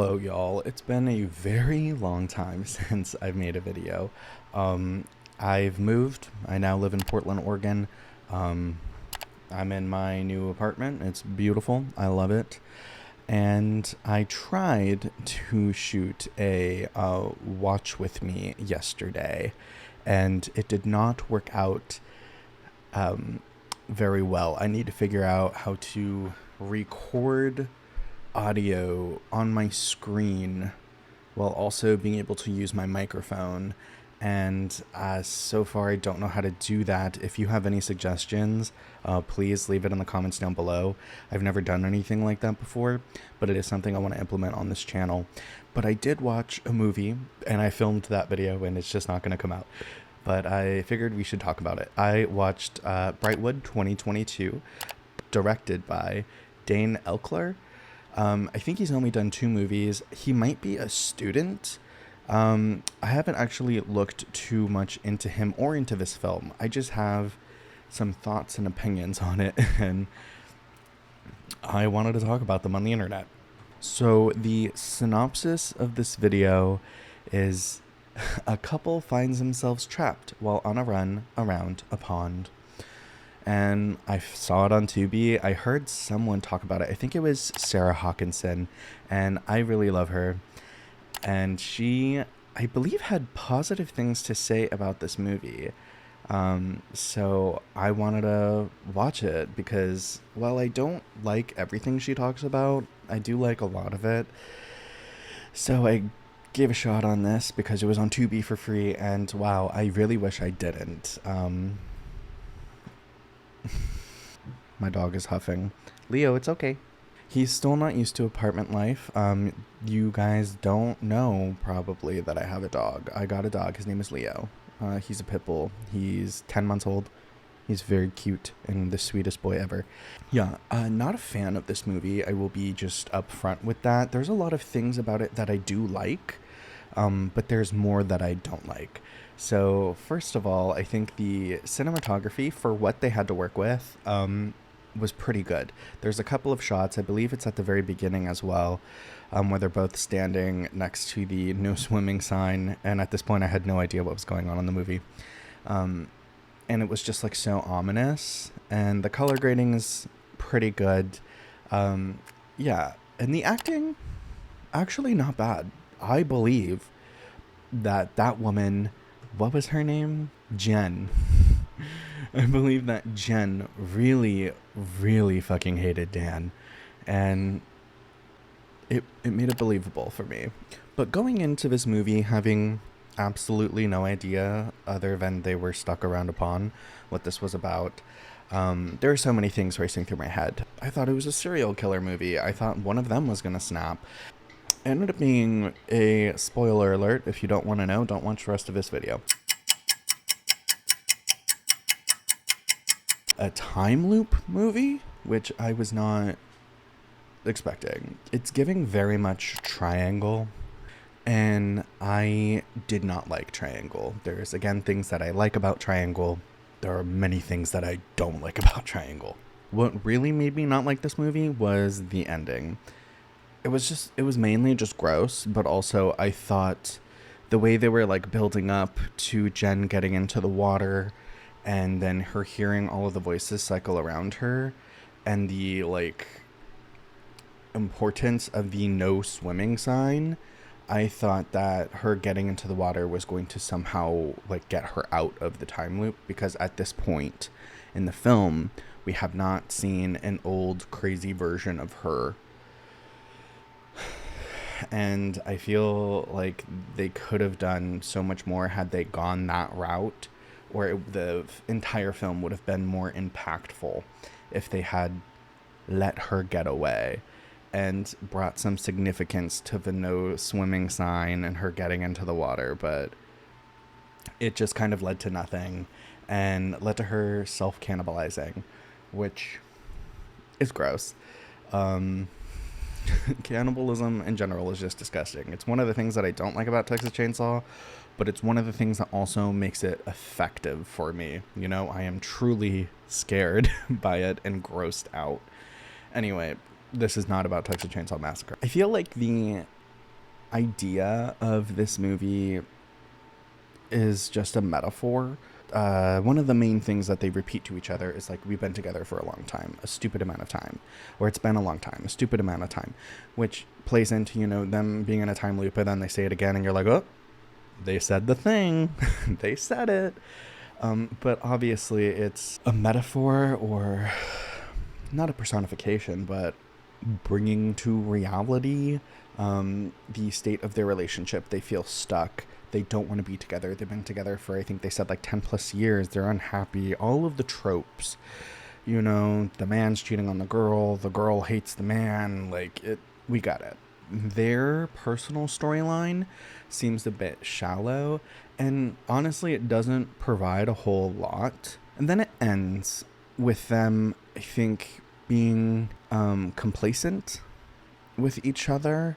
Hello y'all, it's been a very long time since I've made a video. I've moved. I now live in Portland, Oregon. I'm in my new apartment. It's beautiful. I love it. And I tried to shoot a watch with me yesterday, and it did not work out very well. I need to figure out how to record audio on my screen while also being able to use my microphone, and so far I don't know how to do that. If you have any suggestions, please leave it in the comments down below. I've never done anything like that before, but it is something I want to implement on this channel. But I did watch a movie and I filmed that video, and it's just not going to come out, but I figured we should talk about it. I watched Brightwood 2022, directed by Dane Elkler. I think he's only done 2 movies. He might be a student. I haven't actually looked too much into him or into this film. I just have some thoughts and opinions on it, and I wanted to talk about them on the internet. So the synopsis of this video is a couple finds themselves trapped while on a run around a pond. And I saw it on Tubi. I heard someone talk about it. I think it was Sarah Hawkinson, and I really love her. And she, I believe, had positive things to say about this movie. So I wanted to watch it because, while I don't like everything she talks about, I do like a lot of it. So I gave a shot on this because it was on Tubi for free, and wow, I really wish I didn't. My dog is huffing. Leo, it's okay. He's still not used to apartment life. You guys don't know probably that I have a dog. I got a dog. His name is Leo. He's a pit bull. He's 10 months old. He's very cute and the sweetest boy ever. Yeah, not a fan of this movie. I will be just upfront with that. There's a lot of things about it that I do like, but there's more that I don't like. So first of all, I think the cinematography for what they had to work with was pretty good. There's a couple of shots, I believe it's at the very beginning as well, where they're both standing next to the no swimming sign, and at this point I had no idea what was going on in the movie. And it was just like so ominous, and the color grading is pretty good. Yeah, and the acting, actually not bad. I believe that woman, what was her name? Jen. I believe that Jen really, really fucking hated Dan, and it made it believable for me. But going into this movie having absolutely no idea, other than they were stuck around a pond, what this was about, there are so many things racing through my head. I thought it was a serial killer movie. I thought one of them was gonna snap. It ended up being a spoiler alert. If you don't want to know, don't watch the rest of this video. A time loop movie, which I was not expecting. It's giving very much Triangle, and I did not like Triangle. There's, again, things that I like about Triangle. There are many things that I don't like about Triangle. What really made me not like this movie was the ending. It was mainly just gross, but also I thought the way they were like building up to Jen getting into the water, and then her hearing all of the voices cycle around her, and the like importance of the no swimming sign, I thought that her getting into the water was going to somehow like get her out of the time loop, because at this point in the film we have not seen an old crazy version of her. And I feel like they could have done so much more had they gone that route, or the entire film would have been more impactful if they had let her get away and brought some significance to the no swimming sign and her getting into the water. But it just kind of led to nothing, and led to her self-cannibalizing, which is gross. Cannibalism in general is just disgusting. It's one of the things that I don't like about Texas Chainsaw, but it's one of the things that also makes it effective for me. You know, I am truly scared by it and grossed out. Anyway, this is not about Texas Chainsaw Massacre. I feel like the idea of this movie is just a metaphor. One of the main things that they repeat to each other is like, we've been together for a long time, a stupid amount of time, or it's been a long time, a stupid amount of time, which plays into, them being in a time loop, and then they say it again and you're like, oh, they said the thing. They said it. But obviously it's a metaphor, or not a personification, but bringing to reality the state of their relationship. They feel stuck. They don't want to be together. They've been together for, I think they said, like 10 plus years. They're unhappy. All of the tropes, the man's cheating on the girl hates the man. We got it. Their personal storyline seems a bit shallow, and honestly, it doesn't provide a whole lot. And then it ends with them, I think, being complacent with each other,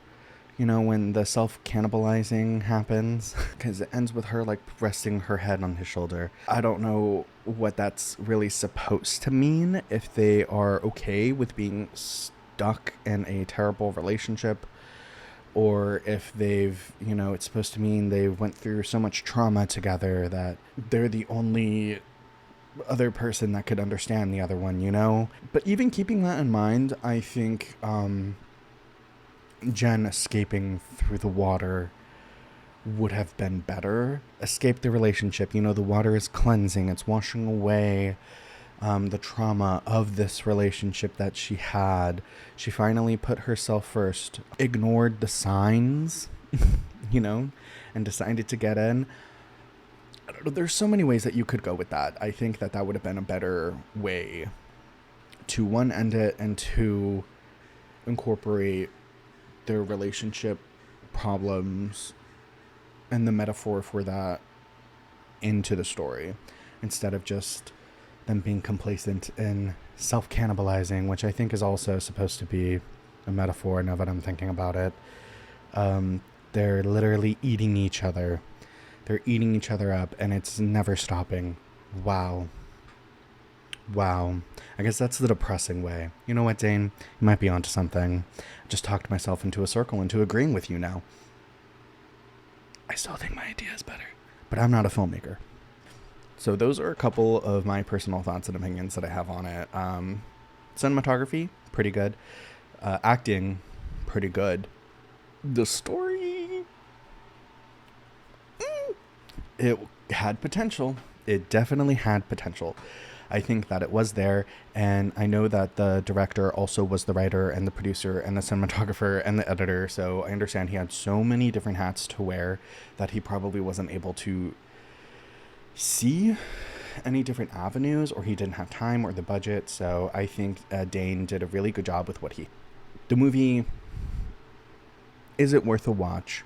when the self-cannibalizing happens, because it ends with her resting her head on his shoulder. I don't know what that's really supposed to mean, if they are okay with being stuck in a terrible relationship, or if they've, it's supposed to mean they went through so much trauma together that they're the only other person that could understand the other one, But even keeping that in mind, I think Jen escaping through the water would have been better. Escape the relationship. The water is cleansing. It's washing away the trauma of this relationship that she had. She finally put herself first, ignored the signs, and decided to get in. I don't know, there's so many ways that you could go with that. I think that would have been a better way to, one, end it, and two, incorporate their relationship problems and the metaphor for that into the story, instead of just them being complacent and self-cannibalizing, which I think is also supposed to be a metaphor now that I'm thinking about it. They're literally eating each other. They're eating each other up, and it's never stopping. Wow. I guess that's the depressing way. You know what, Dane? You might be onto something. I just talked myself into a circle into agreeing with you now. I still think my idea is better, but I'm not a filmmaker. So those are a couple of my personal thoughts and opinions that I have on it. Cinematography, pretty good. Acting, pretty good. The story, it had potential. It definitely had potential. I think that it was there, and I know that the director also was the writer and the producer and the cinematographer and the editor, so I understand he had so many different hats to wear that he probably wasn't able to see any different avenues, or he didn't have time or the budget. So I think Dane did a really good job with the movie. Is it worth a watch?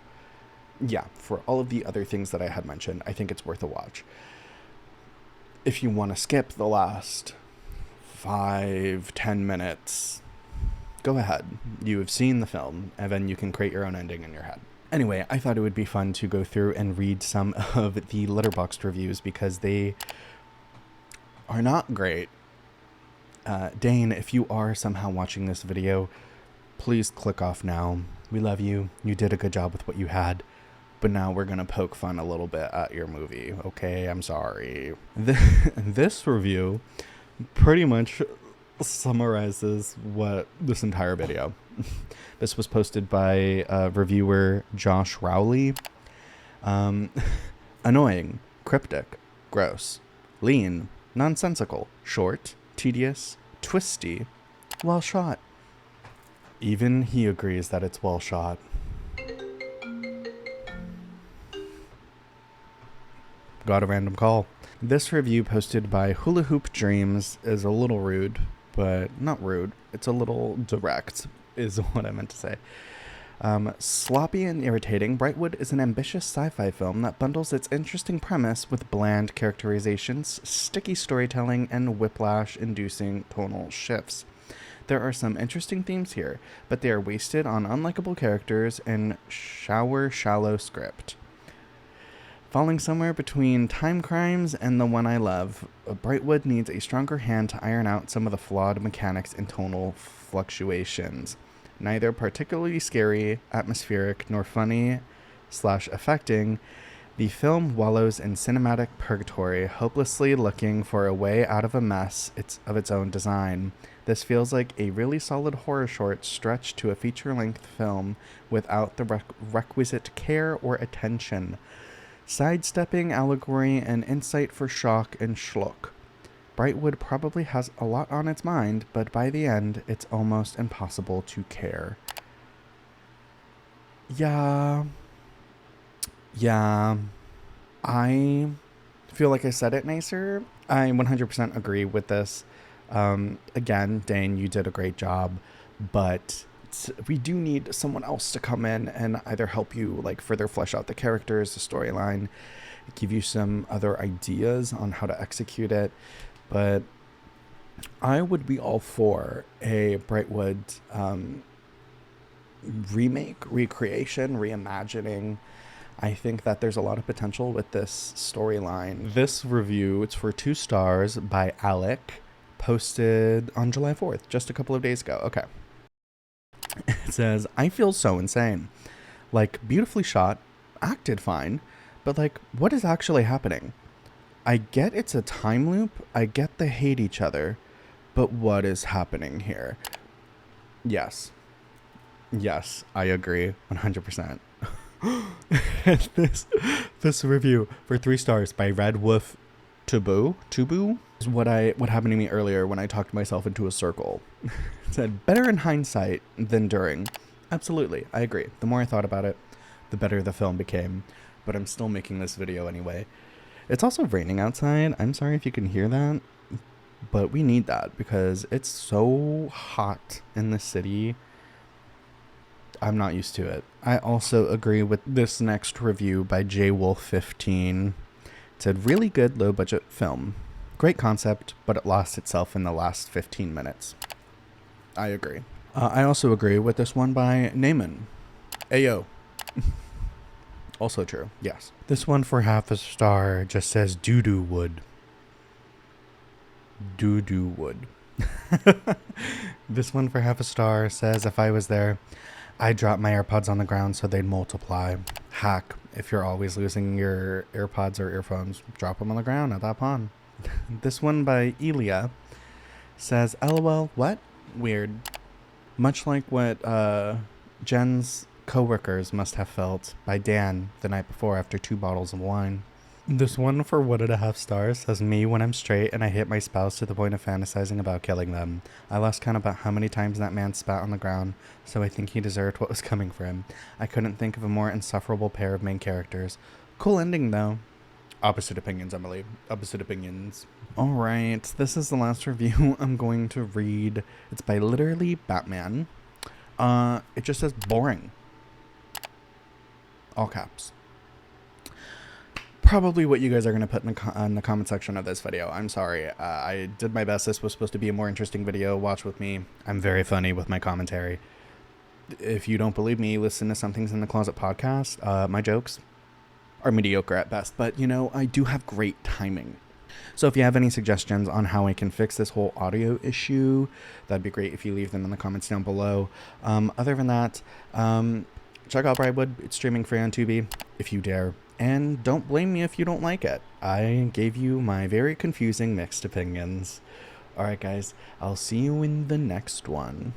Yeah, for all of the other things that I had mentioned, I think it's worth a watch. If you want to skip the last 5-10 minutes, go ahead. You have seen the film, and then you can create your own ending in your head. Anyway, I thought it would be fun to go through and read some of the Letterboxd reviews, because they are not great. Dane, if you are somehow watching this video, please click off now. We love you. You did a good job with what you had. But now we're going to poke fun a little bit at your movie. Okay, I'm sorry. This review pretty much summarizes what this entire video. This was posted by reviewer Josh Rowley. Annoying, cryptic, gross, lean, nonsensical, short, tedious, twisty, well shot. Even he agrees that it's well shot. Got a random call. This review posted by Hula Hoop Dreams is a little rude, but not rude. It's a little direct, is what I meant to say. Sloppy and irritating, Brightwood is an ambitious sci-fi film that bundles its interesting premise with bland characterizations, sticky storytelling, and whiplash-inducing tonal shifts. There are some interesting themes here, but they are wasted on unlikable characters and shallow script. Falling somewhere between Time Crimes and The One I Love, Brightwood needs a stronger hand to iron out some of the flawed mechanics and tonal fluctuations. Neither particularly scary, atmospheric, nor funny/affecting, the film wallows in cinematic purgatory, hopelessly looking for a way out of a mess of its own design. This feels like a really solid horror short stretched to a feature-length film without the requisite care or attention, sidestepping allegory and insight for shock and schlock. Brightwood probably has a lot on its mind, but by the end, it's almost impossible to care. Yeah, I feel like I said it nicer. I 100% agree with this. Again, Dane, you did a great job, but we do need someone else to come in and either help you like further flesh out the characters, the storyline, give you some other ideas on how to execute it. But I would be all for a Brightwood remake, recreation, reimagining. I think that there's a lot of potential with this storyline. This review, it's for 2 stars by Alec, posted on July 4th, just a couple of days ago. Okay. It says, I feel so insane. Like, beautifully shot, acted fine, but like, what is actually happening? I get it's a time loop, I get they hate each other, but what is happening here? Yes, I agree 100%. This review for 3 stars by Red Wolf Tubu is what happened to me earlier when I talked myself into a circle. It said, better in hindsight than during. Absolutely, I agree. The more I thought about it, the better the film became, but I'm still making this video anyway. It's also raining outside. I'm sorry if you can hear that, but we need that because it's so hot in the city. I'm not used to it. I also agree with this next review by JWolf15. It said, really good low-budget film. Great concept, but it lost itself in the last 15 minutes. I agree. I also agree with this one by Naaman. Ayo. Also true, yes. This one for half a star just says doo-doo wood. Doo-doo wood. This one for half a star says, if I was there, I'd drop my AirPods on the ground so they'd multiply. Hack. If you're always losing your AirPods or earphones, drop them on the ground at that pond. This one by Elia says, LOL, what? Weird. Much like what Jen's coworkers must have felt by Dan the night before after 2 bottles of wine. This one for 1.5 stars says, me when I'm straight and I hit my spouse to the point of fantasizing about killing them. I lost count about how many times that man spat on the ground, so I think he deserved what was coming for him. I couldn't think of a more insufferable pair of main characters. Cool ending though. Opposite opinions, Emily. Opposite opinions. Alright, this is the last review I'm going to read. It's by Literally Batman. It just says boring. All caps. Probably what you guys are going to put in the comment section of this video. I'm sorry. I did my best. This was supposed to be a more interesting video. Watch with me. I'm very funny with my commentary. If you don't believe me, listen to Something's in the Closet podcast. My jokes are mediocre at best, but you know, I do have great timing. So if you have any suggestions on how I can fix this whole audio issue, that'd be great if you leave them in the comments down below. Other than that, check out Brightwood. It's streaming free on Tubi, if you dare. And don't blame me if you don't like it. I gave you my very confusing mixed opinions. Alright guys, I'll see you in the next one.